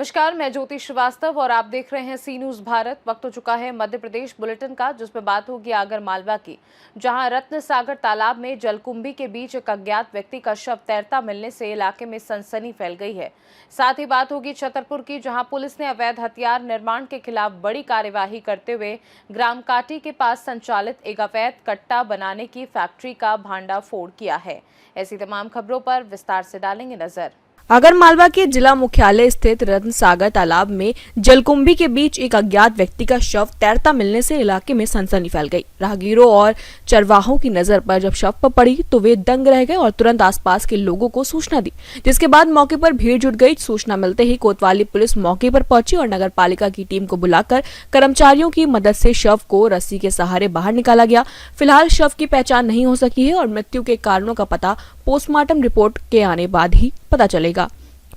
नमस्कार, मैं ज्योति श्रीवास्तव और आप देख रहे हैं सी न्यूज भारत। वक्त हो चुका है मध्य प्रदेश बुलेटिन का, जिसमें बात होगी आगर मालवा की, जहां रत्न सागर तालाब में जलकुंभी के बीच एक अज्ञात व्यक्ति का शव तैरता मिलने से इलाके में सनसनी फैल गई है। साथ ही बात होगी छतरपुर की, जहां पुलिस ने अवैध हथियार निर्माण के खिलाफ बड़ी कार्यवाही करते हुए ग्राम काटी के पास संचालित एक अवैध कट्टा बनाने की फैक्ट्री का भांडाफोड़ किया है। ऐसी तमाम खबरों पर विस्तार से डालेंगे नजर। आगर मालवा के जिला मुख्यालय स्थित रत्न सागर तालाब में जलकुंभी के बीच एक अज्ञात व्यक्ति का शव तैरता मिलने से इलाके में सनसनी फैल गई। राहगीरों और चरवाहों की नजर पर जब शव पर पड़ी तो वे दंग रह गए और तुरंत आसपास के लोगों को सूचना दी, जिसके बाद मौके पर भीड़ जुट गई। सूचना मिलते ही कोतवाली पुलिस मौके पर पहुंची और नगर पालिका की टीम को बुलाकर कर्मचारियों की मदद से शव को रस्सी के सहारे बाहर निकाला गया। फिलहाल शव की पहचान नहीं हो सकी है और मृत्यु के कारणों का पता पोस्टमार्टम रिपोर्ट के आने बाद ही पता चलेगा।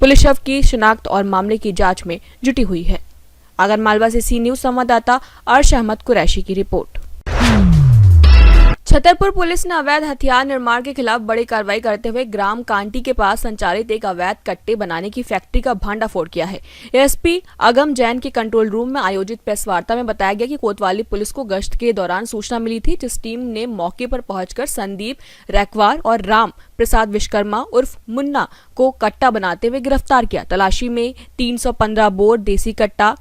पुलिस शव की शिनाख्त और मामले की जांच में जुटी हुई है। आगर मालवा से सी न्यूज संवाददाता अर्श अहमद कुरैशी की रिपोर्ट। छतरपुर पुलिस ने अवैध हथियार निर्माण के खिलाफ बड़ी कार्रवाई करते हुए ग्राम कांटी के पास संचालित एक अवैध कट्टे बनाने की फैक्ट्री का भांडाफोड़ किया है। एसपी अगम जैन के कंट्रोल रूम में आयोजित प्रेस वार्ता में बताया गया कि कोतवाली पुलिस को गश्त के दौरान सूचना मिली थी, जिस टीम ने मौके पर पहुंचकर संदीप रैकवार और राम प्रसाद विश्वकर्मा उर्फ मुन्ना को कट्टा बनाते हुए गिरफ्तार किया। तलाशी में 315 बोर देसी कट्टा,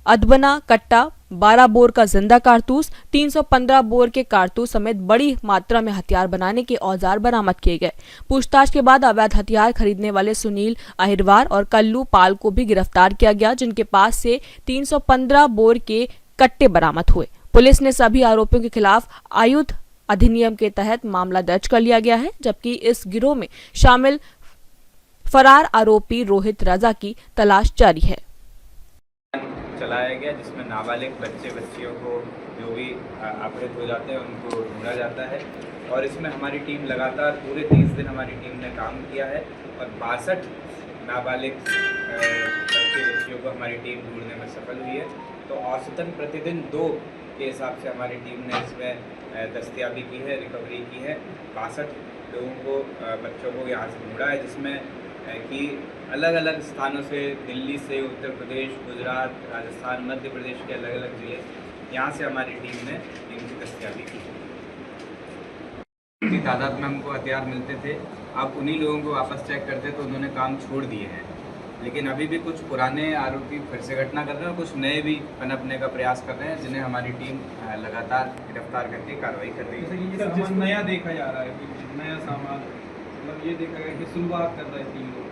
अदबना कट्टा, 12 बोर का जिंदा कारतूस, 315 बोर के कारतूस समेत बड़ी मात्रा में हथियार बनाने के औजार बरामद किए गए। पूछताछ के बाद अवैध हथियार खरीदने वाले सुनील अहिरवार और कल्लू पाल को भी गिरफ्तार किया गया, जिनके पास से 315 बोर के कट्टे बरामद हुए। पुलिस ने सभी आरोपियों के खिलाफ आयुध अधिनियम के तहत मामला दर्ज कर लिया गया है, जबकि इस गिरोह में शामिल फरार आरोपी रोहित रजा की तलाश जारी है। चलाया गया, जिसमें नाबालिग बच्चियों को जो भी अपहृत हो जाते हैं उनको ढूंढा जाता है। और इसमें हमारी टीम लगातार पूरे 30 दिन हमारी टीम ने काम किया है और 62 नाबालिग बच्चियों को हमारी टीम ढूंढने में सफल हुई है। तो औसतन प्रतिदिन 2 के हिसाब से हमारी टीम ने इसमें दस्तयाबी की है, रिकवरी की है। 62 लोगों को, बच्चों को यहाँ से ढूंढा है, जिसमें कि अलग अलग स्थानों से, दिल्ली से, उत्तर प्रदेश, गुजरात, राजस्थान, मध्य प्रदेश के अलग अलग जिले, यहाँ से हमारी टीम ने इनकी दस्तयाबी की। इतनी तादाद में हमको हथियार मिलते थे, आप उन्हीं लोगों को वापस चेक करते तो उन्होंने काम छोड़ दिए हैं। लेकिन अभी भी कुछ पुराने आरोपी फिर से घटना कर रहे हैं और कुछ नए भी पनपने का प्रयास कर रहे हैं, जिन्हें हमारी टीम लगातार गिरफ्तार करके कार्रवाई कर रही है। जिस नया देखा जा रहा है, नया सामान, मतलब ये देखा गया कि शुरुआत कर रहे थे लोग।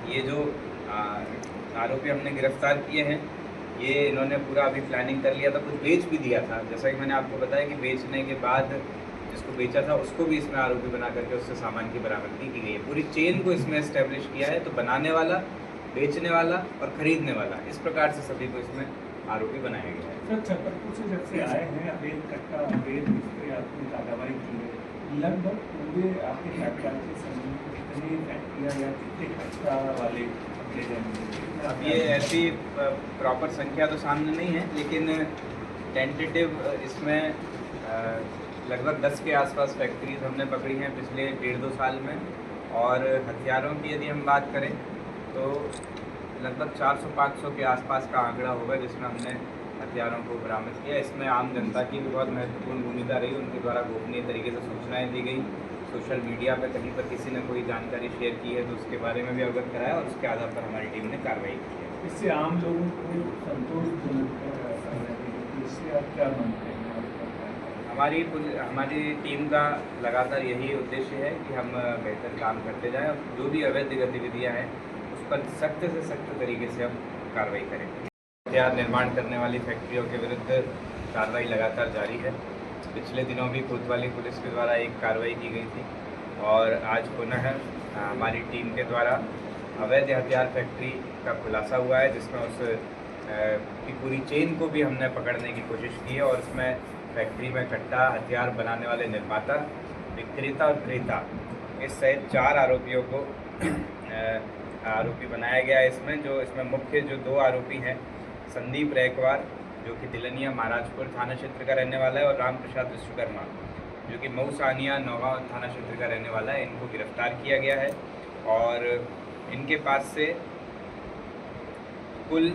ये जो आरोपी हमने गिरफ्तार किए हैं, ये इन्होंने पूरा अभी प्लानिंग कर लिया था, कुछ बेच भी दिया था। जैसा कि मैंने आपको बताया कि बेचने के बाद जिसको बेचा था उसको भी इसमें आरोपी बना करके उससे सामान की बरामदगी की गई है। पूरी चेन को इसमें एस्टेब्लिश किया है। तो बनाने वाला, बेचने वाला और खरीदने वाला, इस प्रकार से सभी को इसमें आरोपी बनाया गया है। छतरपुर से जब से आए हैं, अवैध कट्टा, अवैध मिस्त्री आपकी कार्रवाई की है, लगभग पूरे आपके फैक्ट्री कितनी फैक्ट्रियाँ या कितने कट्टा वाले पकड़े जाएंगे? अब ये ऐसी प्रॉपर संख्या तो सामने नहीं है, लेकिन टेंटेटिव इसमें लगभग 10 के आसपास फैक्ट्रीज हमने पकड़ी हैं पिछले 1.5-2 साल में। और हथियारों की यदि हम बात करें तो लगभग 400-500 के आसपास का आंकड़ा होगा, जिसमें हमने हथियारों को बरामद किया। इसमें आम जनता की भी बहुत महत्वपूर्ण भूमिका रही। उनके द्वारा गोपनीय तरीके से सूचनाएं दी गई, सोशल मीडिया पर कहीं पर किसी ने कोई जानकारी शेयर की है तो उसके बारे में भी अवगत कराया और उसके आधार पर हमारी टीम ने कार्रवाई की है। इससे आम लोगों को संतोषजनक इससे आप क्या मानते हैं? हमारी टीम का लगातार यही उद्देश्य है कि हम बेहतर काम करते जाएं और जो भी अवैध गतिविधियां हैं उस पर सख्त से सख्त तरीके से हम कार्रवाई करें। हथियार निर्माण करने वाली फैक्ट्रियों के विरुद्ध कार्रवाई लगातार जारी है। पिछले दिनों भी कोतवाली पुलिस के द्वारा एक कार्रवाई की गई थी और आज पुनः हमारी टीम के द्वारा अवैध हथियार फैक्ट्री का खुलासा हुआ है, जिसमें उस की पूरी चेन को भी हमने पकड़ने की कोशिश की है। और उसमें फैक्ट्री में कट्टा, हथियार बनाने वाले निर्माता, विक्रेता और क्रेता, इस सहित 4 आरोपियों को आरोपी बनाया गया है। इसमें मुख्य जो 2 आरोपी हैं, संदीप रैकवार जो कि तिलनिया महाराजपुर थाना क्षेत्र का रहने वाला है और राम प्रसाद विश्वकर्मा जो कि मऊ सानिया नौगांव थाना क्षेत्र का रहने वाला है, इनको गिरफ्तार किया गया है। और इनके पास से कुल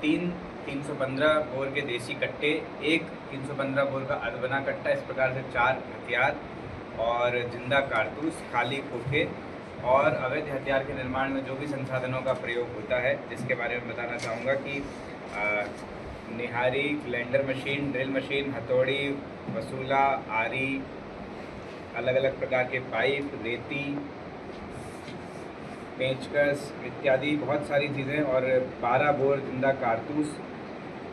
315 बोर के देसी कट्टे, एक 315 बोर का अधबना कट्टा, इस प्रकार से 4 हथियार और जिंदा कारतूस, खाली खोखे और अवैध हथियार के निर्माण में जो भी संसाधनों का प्रयोग होता है, जिसके बारे में बताना चाहूँगा कि निहारी, ग्राइंडर मशीन, ड्रिल मशीन, हथौड़ी, वसूला, आरी, अलग अलग प्रकार के पाइप, रेती, पेंचकस इत्यादि बहुत सारी चीज़ें और 12 बोर जिंदा कारतूस,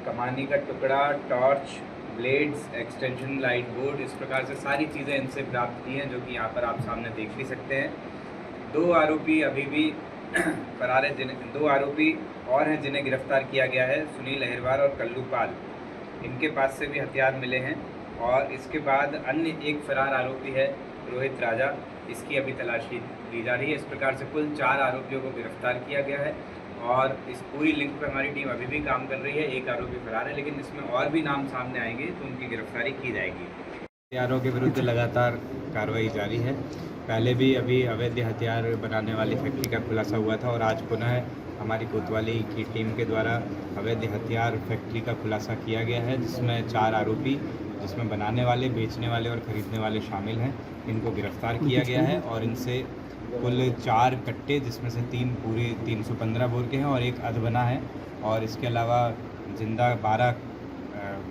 कमानी का टुकड़ा, torch, blades, extension light board, इस प्रकार से सारी चीज़ें इनसे प्राप्त की हैं, जो कि यहाँ पर आप सामने देख भी सकते हैं। 2 आरोपी अभी भी फरार है, 2 आरोपी और हैं जिन्हें गिरफ्तार किया गया है, सुनील अहिरवार और कल्लू पाल। इनके पास से भी हथियार मिले हैं और इसके बाद अन्य एक फरार आरोपी है रोहित राजा, इसकी अभी तलाशी ली जा रही है। इस प्रकार से कुल 4 आरोपियों को गिरफ्तार किया गया है और इस पूरी लिंक पर हमारी टीम अभी भी काम कर रही है। एक आरोपी फरार है, लेकिन इसमें और भी नाम सामने आएंगे तो उनकी गिरफ्तारी की जाएगी। हथियारों के विरुद्ध लगातार कार्रवाई जारी है। पहले भी अभी अवैध हथियार बनाने वाली फैक्ट्री का खुलासा हुआ था और आज पुनः हमारी कोतवाली की टीम के द्वारा अवैध हथियार फैक्ट्री का खुलासा किया गया है, जिसमें 4 आरोपी, जिसमें बनाने वाले, बेचने वाले और ख़रीदने वाले शामिल हैं, इनको गिरफ्तार किया गया है और इनसे कुल 4 कट्टे, जिसमें से 3 पूरे 315 बोर के हैं और एक अधबना है, और इसके अलावा जिंदा 12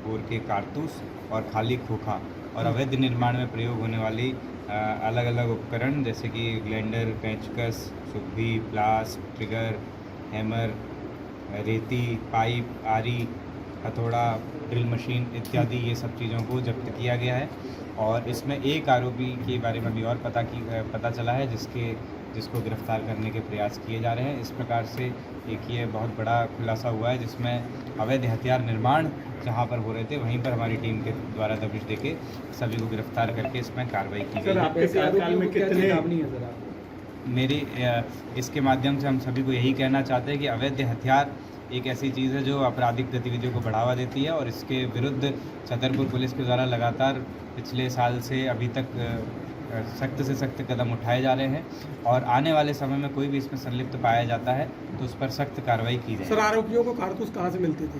बोर के कारतूस और खाली खोखा और अवैध निर्माण में प्रयोग होने वाली अलग अलग उपकरण जैसे कि ग्राइंडर, पेंचकस, सुब्भी, प्लास, ट्रिगर, हैमर, रेती, पाइप, आरी, हथौड़ा, ड्रिल मशीन इत्यादि, ये सब चीज़ों को जब्त किया गया है। और इसमें एक आरोपी के बारे में भी और पता चला है, जिसको गिरफ्तार करने के प्रयास किए जा रहे हैं। इस प्रकार से एक ये बहुत बड़ा खुलासा हुआ है, जिसमें अवैध हथियार निर्माण जहां पर हो रहे थे वहीं पर हमारी टीम के द्वारा दबिश देके सभी को गिरफ्तार करके इसमें कार्रवाई की गई है। मेरी इसके माध्यम से हम सभी को यही कहना चाहते हैं कि अवैध हथियार एक ऐसी चीज़ है जो आपराधिक गतिविधियों को बढ़ावा देती है और इसके विरुद्ध छतरपुर पुलिस के द्वारा लगातार पिछले साल से अभी तक सख्त से सख्त कदम उठाए जा रहे हैं और आने वाले समय में कोई भी इसमें संलिप्त पाया जाता है तो उस पर सख्त कार्रवाई की जाएगी। सर, आरोपियों को कारतूस कहाँ से मिलते थे?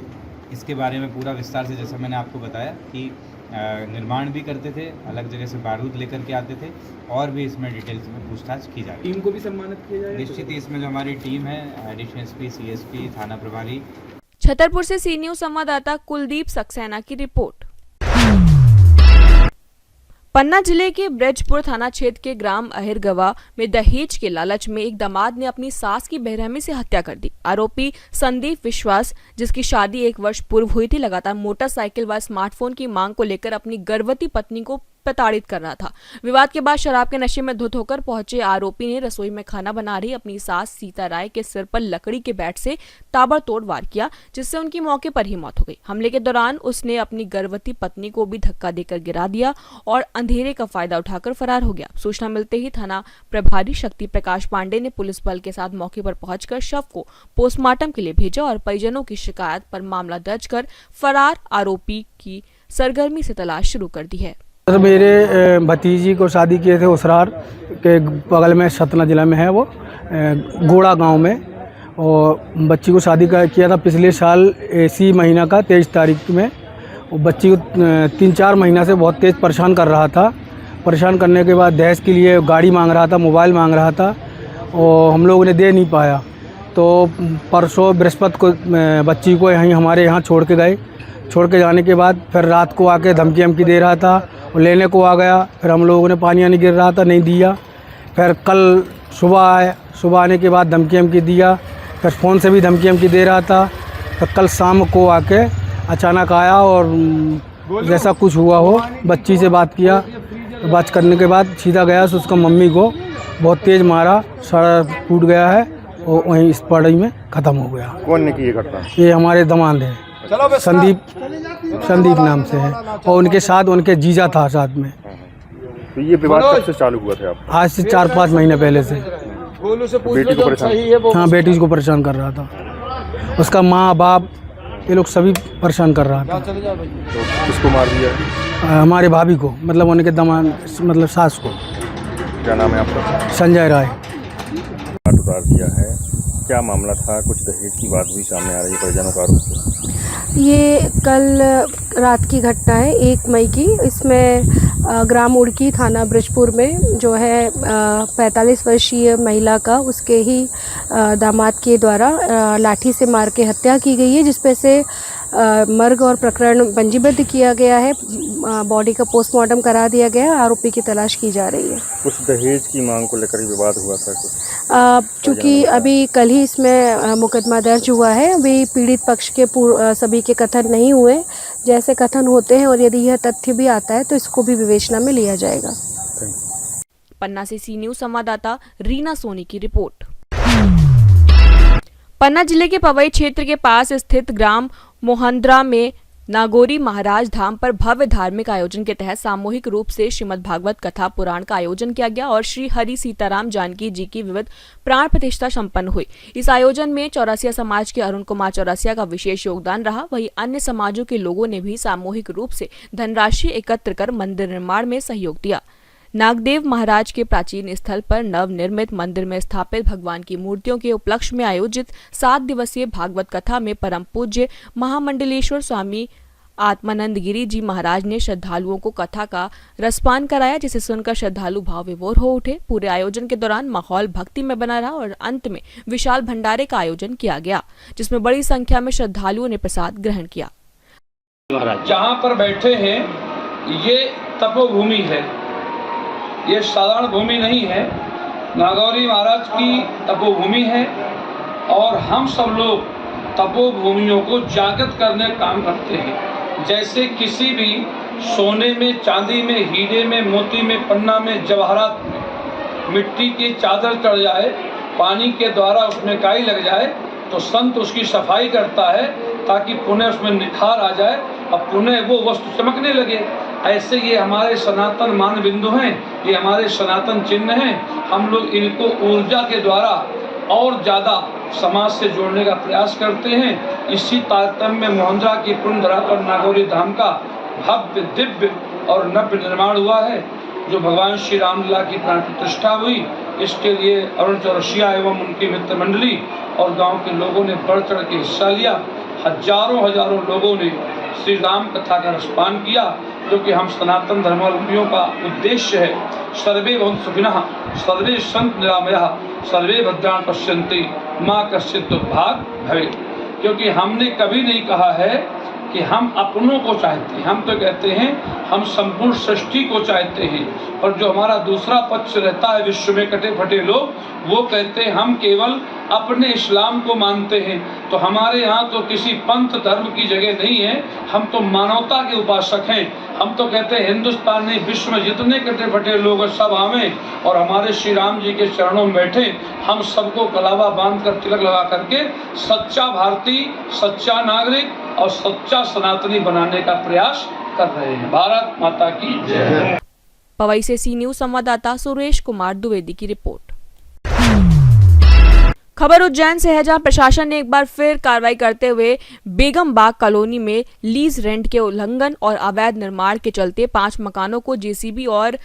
इसके बारे में पूरा विस्तार से जैसा मैंने आपको बताया कि निर्माण भी करते थे, अलग जगह से बारूद लेकर के आते थे और भी इसमें डिटेल्स में पूछताछ की जाएगी। टीम को भी सम्मानित किया जाएगा? निश्चित ही इसमें जो हमारी टीम है, एडिशनल एसपी, सीएसपी, थाना प्रभारी। छतरपुर से सी न्यूज संवाददाता कुलदीप सक्सेना की रिपोर्ट। पन्ना जिले के ब्रजपुर थाना क्षेत्र के ग्राम अहिरगवा में दहेज के लालच में एक दामाद ने अपनी सास की बेरहमी से हत्या कर दी। आरोपी संदीप विश्वास, जिसकी शादी 1 वर्ष पूर्व हुई थी, लगातार मोटरसाइकिल व स्मार्टफोन की मांग को लेकर अपनी गर्भवती पत्नी को प्रताड़ित कर रहा था। विवाद के बाद शराब के नशे में धुत होकर पहुंचे आरोपी ने रसोई में खाना बना रही अपनी सास सीता राय के सिर पर लकड़ी के बैट से ताबड़तोड़ वार किया, जिससे उनकी मौके पर ही मौत हो गई। हमले के दौरान उसने अपनी गर्भवती पत्नी को भी धक्का देकर गिरा दिया और अंधेरे का फायदा उठाकर फरार हो गया। सूचना मिलते ही थाना प्रभारी शक्ति प्रकाश पांडे ने पुलिस बल के साथ मौके पर पहुंचकर शव को पोस्टमार्टम के लिए भेजा और परिजनों की शिकायत पर मामला दर्ज कर फरार आरोपी की सरगर्मी से तलाश शुरू कर दी है। सर, मेरे भतीजी को शादी किए थे उसरार के बगल में, सतना जिला में है वो, गोड़ा गांव में, और बच्ची को शादी किया था पिछले साल इसी महीना का 23 तारीख में। वो बच्ची को 3-4 महीना से बहुत तेज़ परेशान कर रहा था। परेशान करने के बाद दहेज के लिए गाड़ी मांग रहा था, मोबाइल मांग रहा था और हम लोगों ने दे नहीं पाया। तो परसों बृहस्पति को बच्ची को हमारे यहाँ छोड़ के गए। छोड़ के जाने के बाद फिर रात को आके धमकी दे रहा था और लेने को आ गया। फिर हम लोगों ने पानी गिर रहा था, नहीं दिया। फिर कल सुबह आए, सुबह आने के बाद धमकी दिया। फिर फ़ोन से भी धमकी दे रहा था। फिर कल शाम को आके अचानक आया और जैसा कुछ हुआ हो बच्ची से बात किया। बात करने के बाद सीधा गया तो उसका मम्मी को बहुत तेज़ मारा, सारा टूट गया है और वहीं इस पढ़ाई में ख़त्म हो गया। कौन ने की ये घटना? ये हमारे दामाद है, संदीप नाम से है और उनके साथ उनके जीजा था साथ में। तो ये विवाद कब से चालू हुआ था? आज से 4-5 महीने पहले से। बेटी को परेशान? हाँ, बेटी को परेशान कर रहा था। उसका माँ बाप ये लोग सभी परेशान कर रहा था। तो किसको मार दिया? हमारे भाभी को, मतलब उनके दामाद, मतलब सास को। क्या नाम है आपका? संजय राय। उतार दिया है क्या मामला था? कुछ दहेज की बात भी सामने आ रही है परिजनों का आरोप है। ये कल रात की घटना है 1 मई की। इसमें ग्राम उड़की थाना बृजपुर में जो है 45 वर्षीय महिला का उसके ही दामाद के द्वारा लाठी से मार के हत्या की गई है, जिसपे से मर्ग और प्रकरण पंजीबद्ध किया गया है। बॉडी का पोस्टमार्टम करा दिया गया है। आरोपी की तलाश की जा रही है। कुछ दहेज की मांग को लेकर विवाद हुआ था कुछ। चूँकि अभी कल ही इसमें मुकदमा दर्ज हुआ है, अभी पीड़ित पक्ष के सभी के कथन नहीं हुए। जैसे कथन होते हैं और यदि यह तथ्य भी आता है तो इसको भी विवेचना में लिया जाएगा। पन्ना से सी न्यूज संवाददाता रीना सोनी की रिपोर्ट। पन्ना जिले के पवई क्षेत्र के पास स्थित ग्राम मोहंद्रा में नागौरी महाराज धाम पर भव्य धार्मिक आयोजन के तहत सामूहिक रूप से श्रीमद् भागवत कथा पुराण का आयोजन किया गया और श्री हरि सीताराम जानकी जी की विविध प्राण प्रतिष्ठा संपन्न हुई। इस आयोजन में चौरसिया समाज के अरुण कुमार चौरसिया का विशेष योगदान रहा। वहीं अन्य समाजों के लोगों ने भी सामूहिक रूप से धनराशि एकत्र कर मंदिर निर्माण में सहयोग दिया। नागदेव महाराज के प्राचीन स्थल पर नवनिर्मित मंदिर में स्थापित भगवान की मूर्तियों के उपलक्ष्य में आयोजित 7 दिवसीय भागवत कथा में परम पूज्य महामंडलेश्वर स्वामी आत्मानंद गिरी जी महाराज ने श्रद्धालुओं को कथा का रसपान कराया, जिसे सुनकर श्रद्धालु भाव विभोर हो उठे। पूरे आयोजन के दौरान माहौल भक्ति में बना रहा और अंत में विशाल भंडारे का आयोजन किया गया, जिसमें बड़ी संख्या में श्रद्धालुओं ने प्रसाद ग्रहण किया। जहाँ पर बैठे हैं ये तपोभूमि है, ये साधारण भूमि नहीं है। नागौरी महाराज की तपोभूमि है और हम सब लोग तपोभूमियों को जागृत करने का काम करते हैं। जैसे किसी भी सोने में, चांदी में, हीरे में, मोती में, पन्ना में, जवाहरात में मिट्टी की चादर चढ़ जाए, पानी के द्वारा उसमें काई लग जाए तो संत उसकी सफाई करता है ताकि पुनः उसमें निखार आ जाए और पुनः वो वस्तु चमकने लगे। ऐसे ये हमारे सनातन मान बिंदु हैं, ये हमारे सनातन चिन्ह हैं। हम लोग इनको ऊर्जा के द्वारा और ज़्यादा समाज से जोड़ने का प्रयास करते हैं। इसी तारतम्य में मोहंद्रा की पुण्य धरा पर नागौरी धाम का भव्य, दिव्य और नव्य निर्माण हुआ है, जो भगवान श्री रामलला की प्राण प्रतिष्ठा हुई। इसके लिए अरुण चौरसिया एवं उनकी मित्र मंडली और गांव के लोगों ने बढ़ चढ़ के हिस्सा लिया। हजारों लोगों ने श्री राम कथा का रसपान किया, जो कि हम सनातन धर्मावलंबियों का उद्देश्य है। सर्वे भवन्तु सुखिनः, सर्वे सन्तु निरामयाः, सर्वे भद्राणि पश्यन्ति, मा कश्चित् दुर्भाग् भवेत्। क्योंकि हमने कभी नहीं कहा है कि हम अपनों को चाहते हैं, हम तो कहते हैं हम संपूर्ण सृष्टि को चाहते हैं। पर जो हमारा दूसरा पक्ष रहता है विश्व में कटे फटे लोग, वो कहते हैं हम केवल अपने इस्लाम को मानते हैं। तो हमारे यहाँ तो किसी पंथ धर्म की जगह नहीं है, हम तो मानवता के उपासक हैं। हम तो कहते हैं हिंदुस्तान ने विश्व में जितने कटे फटे लोग सब आवें और हमारे श्री राम जी के चरणों में बैठे। हम सबको कलावा बांध कर तिलक लगा करके सच्चा भारतीय, सच्चा नागरिक और सच्चा सनातनी बनाने का प्रयास कर रहे हैं। भारत माता की जय। पवई से सी न्यूज संवाददाता सुरेश कुमार द्विवेदी की रिपोर्ट। खबर उज्जैन से है, जहां प्रशासन ने एक बार फिर कार्रवाई करते हुए बेगम बाग कॉलोनी में लीज रेंट के उल्लंघन और अवैध निर्माण के चलते 5 मकानों को जेसीबी और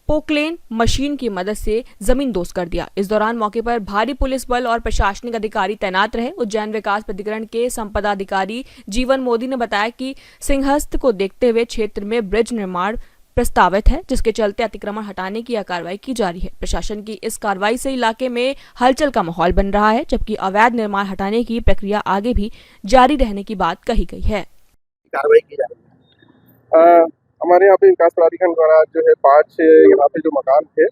पोक्लेन मशीन की मदद से जमींदोज कर दिया। इस दौरान मौके पर भारी पुलिस बल और प्रशासनिक अधिकारी तैनात रहे। उज्जैन विकास प्राधिकरण के संपदा अधिकारी जीवन मोदी ने बताया कि सिंहस्थ को देखते हुए क्षेत्र में ब्रिज निर्माण प्रस्तावित है, जिसके चलते अतिक्रमण हटाने की यह कार्रवाई की जा रही है। प्रशासन की इस कार्रवाई से इलाके में हलचल का माहौल बन रहा है, जबकि अवैध निर्माण हटाने की प्रक्रिया आगे भी जारी रहने की बात कही गई है। कार्रवाई की जा रही है। हमारे यहाँ पे विकास प्राधिकरण द्वारा जो है 5 यहाँ पे जो मकान थे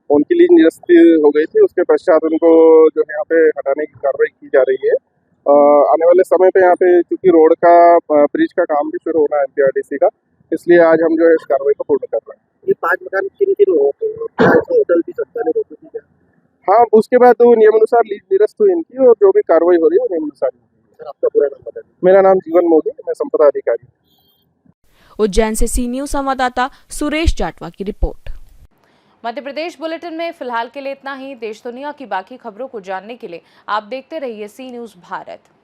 उनकी लीज निरस्त हो गई थी। उसके पश्चात उनको जो है यहाँ पे हटाने की कार्रवाई की जा रही है। आने वाले समय पे यहाँ पे चूँकि रोड का ब्रिज का काम भी शुरू होना है MPRDC का, इसलिए आज हम जो है इस कार्रवाई को पूर्ण कर रहे हैं। ये 5 मकान किन होटल भी सत्ता ने रोक दी? हाँ, उसके बाद वो नियमानुसार लीज निरस्त हुई इनकी और जो भी कार्रवाई हो रही है वो नियमानुसार। आपका पूरा नाम बताइए। मेरा नाम जीवन मोदी, मैं संपदा अधिकारी। उज्जैन से सी न्यूज संवाददाता सुरेश जाटवा की रिपोर्ट। मध्य प्रदेश बुलेटिन में फिलहाल के लिए इतना ही। देश दुनिया की बाकी खबरों को जानने के लिए आप देखते रहिए सी न्यूज भारत।